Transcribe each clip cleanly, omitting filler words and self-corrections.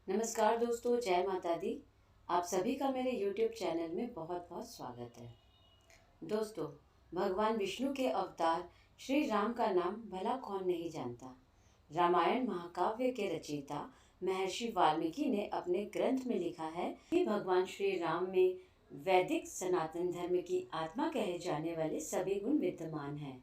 नमस्कार दोस्तों, जय माता दी। आप सभी का मेरे YouTube चैनल में बहुत बहुत स्वागत है। दोस्तों, भगवान विष्णु के अवतार श्री राम का नाम भला कौन नहीं जानता। रामायण महाकाव्य के रचयिता महर्षि वाल्मीकि ने अपने ग्रंथ में लिखा है कि भगवान श्री राम में वैदिक सनातन धर्म की आत्मा कहे जाने वाले सभी गुण विद्यमान हैं।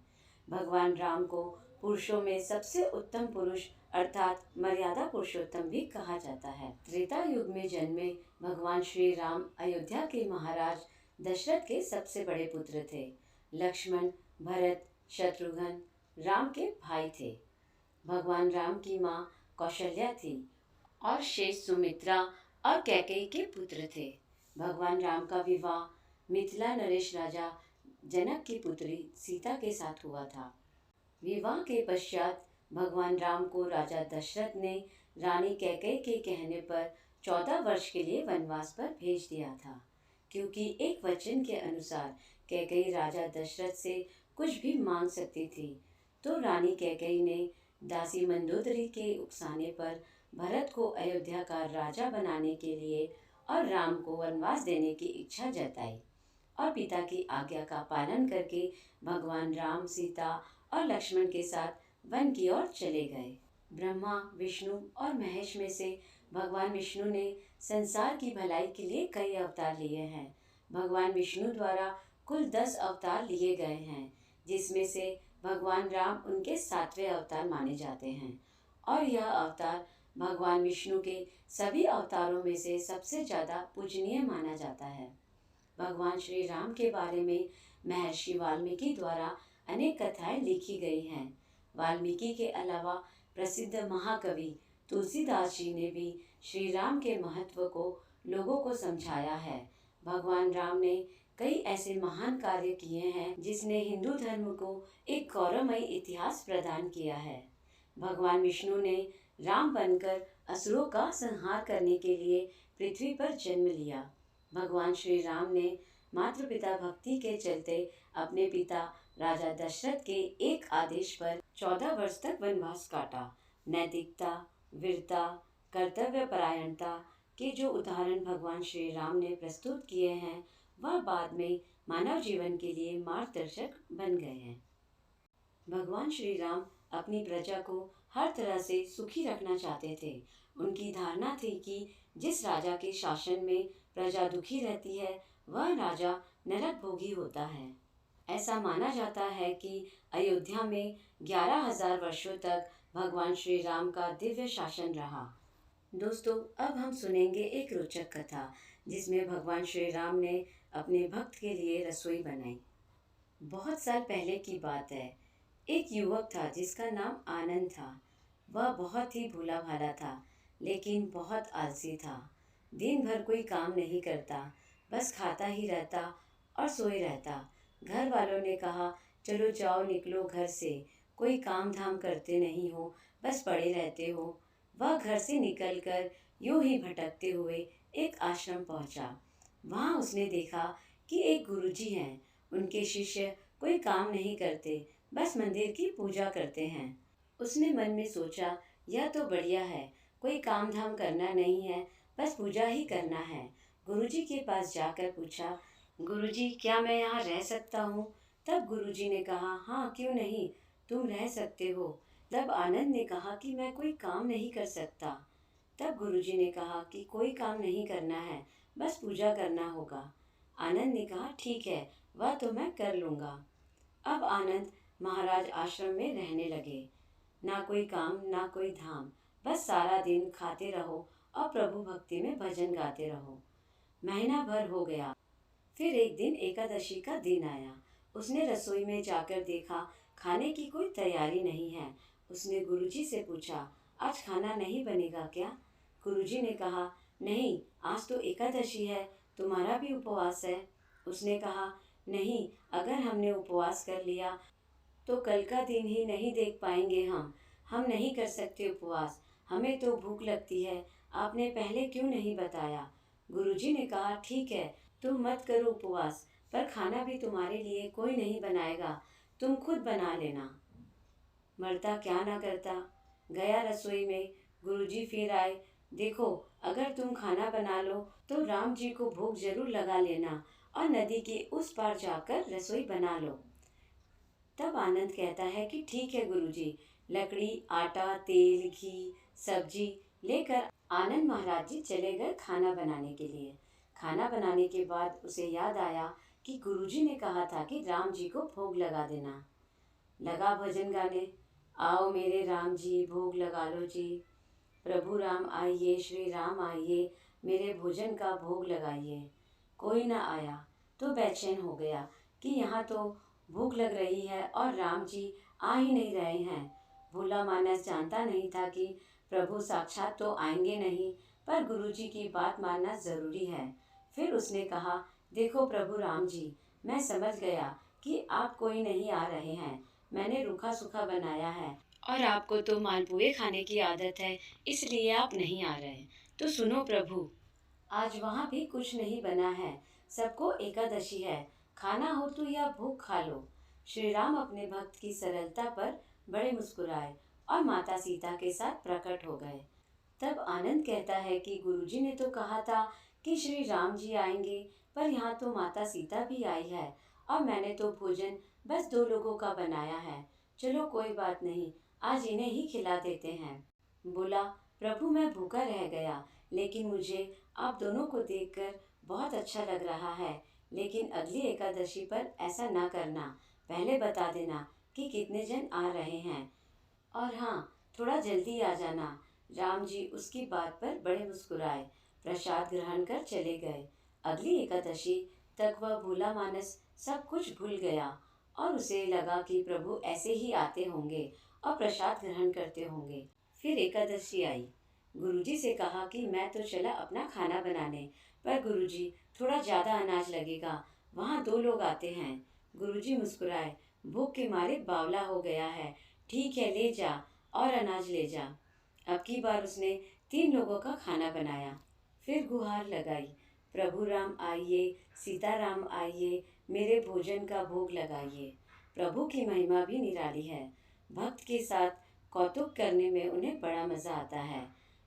भगवान राम को पुरुषों में सबसे उत्तम पुरुष अर्थात मर्यादा पुरुषोत्तम भी कहा जाता है। त्रेता युग में जन्मे भगवान श्री राम अयोध्या के महाराज दशरथ के सबसे बड़े पुत्र थे। लक्ष्मण, भरत, शत्रुघ्न राम के भाई थे। भगवान राम की माँ कौशल्या थी और शेष सुमित्रा और कैकेयी के पुत्र थे। भगवान राम का विवाह मिथिला नरेश राजा जनक की पुत्री सीता के साथ हुआ था। विवाह के पश्चात भगवान राम को राजा दशरथ ने रानी कैकेयी के कहने पर 14 वर्ष के लिए वनवास पर भेज दिया था, क्योंकि एक वचन के अनुसार कैकेयी राजा दशरथ से कुछ भी मांग सकती थी। तो रानी कैकेयी ने दासी मंदोदरी के उकसाने पर भरत को अयोध्या का राजा बनाने के लिए और राम को वनवास देने की इच्छा जताई और पिता की आज्ञा का पालन करके भगवान राम, सीता और लक्ष्मण के साथ वन की ओर चले गए। ब्रह्मा, विष्णु और महेश में से भगवान विष्णु ने संसार की भलाई के लिए कई अवतार लिए हैं। भगवान विष्णु द्वारा कुल 10 अवतार लिए गए हैं, जिसमें से भगवान राम उनके 7वें अवतार माने जाते हैं और यह अवतार भगवान विष्णु के सभी अवतारों में से सबसे ज़्यादा पूजनीय माना जाता है। भगवान श्री राम के बारे में महर्षि वाल्मीकि द्वारा अनेक कथाएं लिखी गई हैं। वाल्मीकि के अलावा प्रसिद्ध महाकवि तुलसीदास जी ने भी श्री राम के महत्व को लोगों को समझाया है। भगवान राम ने कई ऐसे महान कार्य किए हैं जिसने हिंदू धर्म को एक गौरवमयी इतिहास प्रदान किया है। भगवान विष्णु ने राम बनकर असुरों का संहार करने के लिए पृथ्वी पर जन्म लिया। भगवान श्री राम ने मातृ पिता भक्ति के चलते अपने पिता राजा दशरथ के एक आदेश पर 14 वर्ष तक वनवास काटा। नैतिकता, वीरता, कर्तव्य परायणता के जो उदाहरण भगवान श्री राम ने प्रस्तुत किए हैं, वह बाद में मानव जीवन के लिए मार्गदर्शक बन गए हैं। भगवान श्री राम अपनी प्रजा को हर तरह से सुखी रखना चाहते थे। उनकी धारणा थी कि जिस राजा के शासन में प्रजा दुखी रहती है, वह राजा नरक भोगी होता है। ऐसा माना जाता है कि अयोध्या में 11,000 वर्षों तक भगवान श्री राम का दिव्य शासन रहा। दोस्तों, अब हम सुनेंगे एक रोचक कथा जिसमें भगवान श्री राम ने अपने भक्त के लिए रसोई बनाई। बहुत साल पहले की बात है। एक युवक था जिसका नाम आनंद था। वह बहुत ही भोला भाला था, लेकिन बहुत आलसी था। दिन भर कोई काम नहीं करता, बस खाता ही रहता और सोए रहता। घर वालों ने कहा, चलो जाओ निकलो घर से, कोई काम धाम करते नहीं हो, बस पड़े रहते हो। वह घर से निकलकर यूं ही भटकते हुए एक आश्रम पहुंचा। वहां उसने देखा कि एक गुरुजी हैं। उनके शिष्य कोई काम नहीं करते, बस मंदिर की पूजा करते हैं। उसने मन में सोचा, यह तो बढ़िया है, कोई काम धाम करना नहीं है, बस पूजा ही करना है। गुरुजी के पास जाकर पूछा, गुरुजी क्या मैं यहाँ रह सकता हूँ? तब गुरुजी ने कहा, हाँ क्यों नहीं, तुम रह सकते हो। तब आनंद ने कहा कि मैं कोई काम नहीं कर सकता। तब गुरुजी ने कहा कि कोई काम नहीं करना है, बस पूजा करना होगा। आनंद ने कहा, ठीक है, वह तो मैं कर लूँगा। अब आनंद महाराज आश्रम में रहने लगे। ना कोई काम, ना कोई धाम, बस सारा दिन खाते रहो और प्रभु भक्ति में भजन गाते रहो। महीना भर हो गया। फिर एक दिन एकादशी का दिन आया। उसने रसोई में जाकर देखा, खाने की कोई तैयारी नहीं है। उसने गुरुजी से पूछा, आज खाना नहीं बनेगा क्या? गुरुजी ने कहा, नहीं, आज तो एकादशी है, तुम्हारा भी उपवास है। उसने कहा, नहीं, अगर हमने उपवास कर लिया तो कल का दिन ही नहीं देख पाएंगे। हम नहीं कर सकते उपवास, हमें तो भूख लगती है, आपने पहले क्यों नहीं बताया? गुरुजी ने कहा, ठीक है, तुम मत करो उपवास, पर खाना भी तुम्हारे लिए कोई नहीं बनाएगा, तुम खुद बना लेना। मरता क्या ना करता। गया रसोई में। गुरुजी फिर आए। देखो, अगर तुम खाना बना लो तो राम जी को भोग जरूर लगा लेना और नदी के उस पार जाकर रसोई बना लो। तब आनंद कहता है कि ठीक है गुरुजी। लकड़ी, आटा, तेल, घी, सब्जी लेकर आनंद महाराज जी चले गए खाना बनाने के लिए। खाना बनाने के बाद उसे याद आया कि गुरुजी ने कहा था कि राम जी को भोग लगा देना। लगा भजन गाने, आओ मेरे राम जी भोग लगा लो जी, प्रभु राम आइए, श्री राम आइए, मेरे भोजन का भोग लगाइए। कोई न आया तो बेचैन हो गया कि यहाँ तो भूख लग रही है और राम जी आ ही नहीं रहे हैं। भोला मानस जानता नहीं था कि प्रभु साक्षात तो आएंगे नहीं, पर गुरुजी की बात मानना जरूरी है। फिर उसने कहा, देखो प्रभु राम जी, मैं समझ गया कि आप कोई नहीं आ रहे हैं। मैंने रूखा सूखा बनाया है और आपको तो मालपुए खाने की आदत है, इसलिए आप नहीं आ रहे। तो सुनो प्रभु, आज वहाँ भी कुछ नहीं बना है, सबको एकादशी है, खाना हो तो या भूख खा लो। श्री राम अपने भक्त की सरलता पर बड़े मुस्कुराए और माता सीता के साथ प्रकट हो गए। तब आनंद कहता है कि गुरुजी ने तो कहा था कि श्री राम जी आएंगे, पर यहाँ तो माता सीता भी आई है और मैंने तो भोजन बस 2 लोगों का बनाया है। चलो कोई बात नहीं, आज इन्हें ही खिला देते हैं। बोला, प्रभु मैं भूखा रह गया, लेकिन मुझे आप दोनों को देखकर बहुत अच्छा लग रहा है। लेकिन अगली एकादशी पर ऐसा ना करना, पहले बता देना कि कितने जन आ रहे हैं, और हाँ, थोड़ा जल्दी आ जाना। राम जी उसकी बात पर बड़े मुस्कुराए, प्रसाद ग्रहण कर चले गए। अगली एकादशी तक वह भोला मानस सब कुछ भूल गया और उसे लगा कि प्रभु ऐसे ही आते होंगे और प्रसाद ग्रहण करते होंगे। फिर एकादशी आई। गुरुजी से कहा कि मैं तो चला अपना खाना बनाने, पर गुरुजी थोड़ा ज़्यादा अनाज लगेगा, वहाँ 2 लोग आते हैं। गुरुजी मुस्कुराए, भूख के मारे बावला हो गया है, ठीक है ले जा और अनाज ले जा। अब की बार उसने 3 लोगों का खाना बनाया। फिर गुहार लगाई, प्रभु राम आइए, सीता राम आइए, मेरे भोजन का भोग लगाइए। प्रभु की महिमा भी निराली है। भक्त के साथ कौतुक करने में उन्हें बड़ा मज़ा आता है।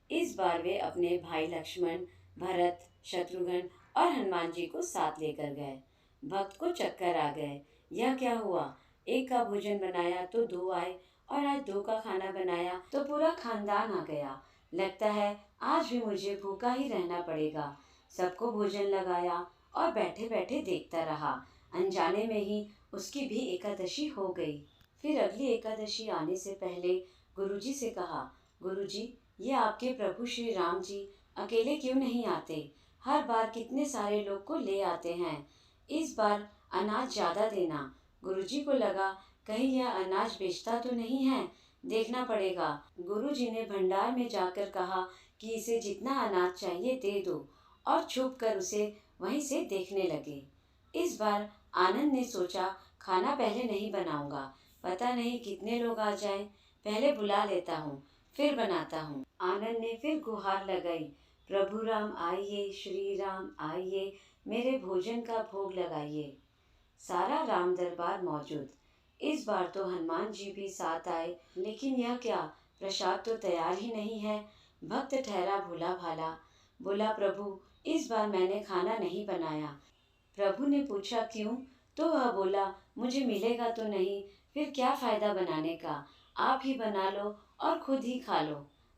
इस बार वे अपने भाई लक्ष्मण, भरत, शत्रुघ्न और हनुमान जी को साथ लेकर गए। भक्त को चक्कर आ गए, यह क्या हुआ, एक का भोजन बनाया तो 2 आए और आज 2 का खाना बनाया तो पूरा खानदान आ गया। लगता है आज भी मुझे भूखा ही रहना पड़ेगा। सबको भोजन लगाया और बैठे बैठे देखता रहा। अनजाने में ही उसकी भी एकादशी हो गई। फिर अगली एकादशी आने से पहले गुरुजी से कहा, गुरुजी ये आपके प्रभु श्री राम जी अकेले क्यों नहीं आते? हर बार कितने सारे लोग को ले आते हैं। इस बार अनाज ज़्यादा देना। गुरुजी को लगा कहीं यह अनाज बेचता तो नहीं है, देखना पड़ेगा। गुरुजी ने भंडार में जाकर कहा कि इसे जितना अनाज चाहिए दे दो और छुप कर उसे वहीं से देखने लगे। इस बार आनंद ने सोचा, खाना पहले नहीं बनाऊंगा, पता नहीं कितने लोग आ जाएं, पहले बुला लेता हूँ फिर बनाता हूँ। आनंद ने फिर गुहार लगाई, प्रभु राम आइए, श्री राम आइए, मेरे भोजन का भोग लगाइए। सारा राम दरबार मौजूद। इस बार तो हनुमान जी भी साथ आए, लेकिन यह क्या, प्रसाद तो तैयार ही नहीं है। भक्त ठहरा भोला भाला, बोला प्रभु इस बार मैंने खाना नहीं बनाया। प्रभु ने पूछा क्यों? तो वह बोला, मुझे मिलेगा तो नहीं, फिर क्या फायदा बनाने का, आप ही बना लो और खुद ही खा लो।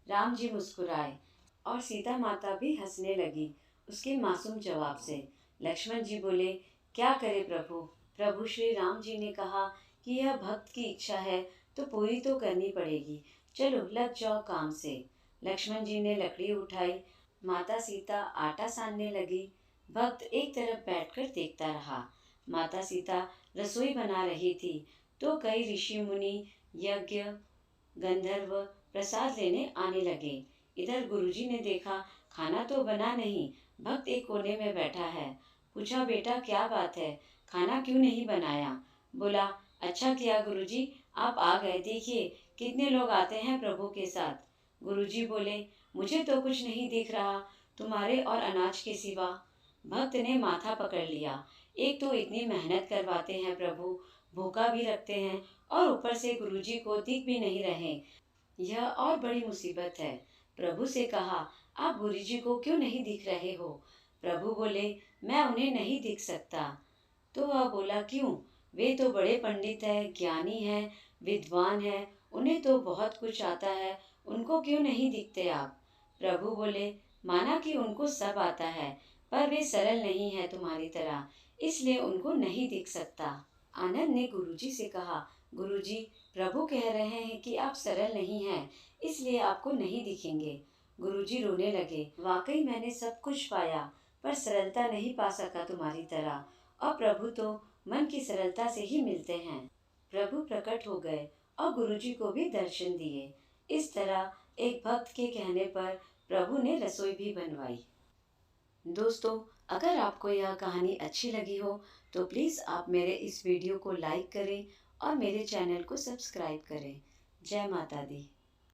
राम जी मुस्कुराए और सीता माता भी हंसने लगी उसके मासूम जवाब से। लक्ष्मण जी बोले, क्या करे प्रभु, प्रभु श्री राम जी ने कहा कि यह भक्त की इच्छा है तो पूरी तो करनी पड़ेगी, चलो लग जाओ काम से। लक्ष्मण जी ने लकड़ी उठाई, माता सीता आटा सानने लगी। भक्त एक तरफ बैठकर देखता रहा। माता सीता रसोई बना रही थी तो कई ऋषि मुनि, यज्ञ, गंधर्व प्रसाद लेने आने लगे। इधर गुरुजी ने देखा खाना तो बना नहीं, भक्त एक कोने में बैठा है। पूछा, बेटा क्या बात है, खाना क्यों नहीं बनाया? बोला, अच्छा किया गुरुजी आप आ गए, देखिए कितने लोग आते हैं प्रभु के साथ। गुरुजी बोले, मुझे तो कुछ नहीं दिख रहा तुम्हारे और अनाज के सिवा। भक्त ने माथा पकड़ लिया, एक तो इतनी मेहनत करवाते हैं प्रभु, भूखा भी रखते हैं और ऊपर से गुरुजी को दिख भी नहीं रहे, यह और बड़ी मुसीबत है। प्रभु से कहा, आप गुरुजी को क्यों नहीं दिख रहे हो? प्रभु बोले, मैं उन्हें नहीं दिख सकता। तो वह बोला, क्यों? वे तो बड़े पंडित हैं, ज्ञानी हैं, विद्वान हैं, उन्हें तो बहुत कुछ आता है, उनको क्यों नहीं दिखते आप? प्रभु बोले, माना कि उनको सब आता है, पर वे सरल नहीं है तुम्हारी तरह, इसलिए उनको नहीं दिख सकता। आनंद ने गुरुजी से कहा, गुरुजी, प्रभु कह रहे हैं कि आप सरल नहीं हैं, इसलिए आपको नहीं दिखेंगे। गुरुजी रोने लगे, वाकई मैंने सब कुछ पाया, पर सरलता नहीं पा सका तुम्हारी तरह, और प्रभु तो मन की सरलता से ही मिलते हैं। प्रभु प्रकट हो गए और गुरुजी को भी दर्शन दिए। इस तरह एक भक्त के कहने पर प्रभु ने रसोई भी बनवाई। दोस्तों, अगर आपको यह कहानी अच्छी लगी हो तो प्लीज़ आप मेरे इस वीडियो को लाइक करें और मेरे चैनल को सब्सक्राइब करें। जय माता दी।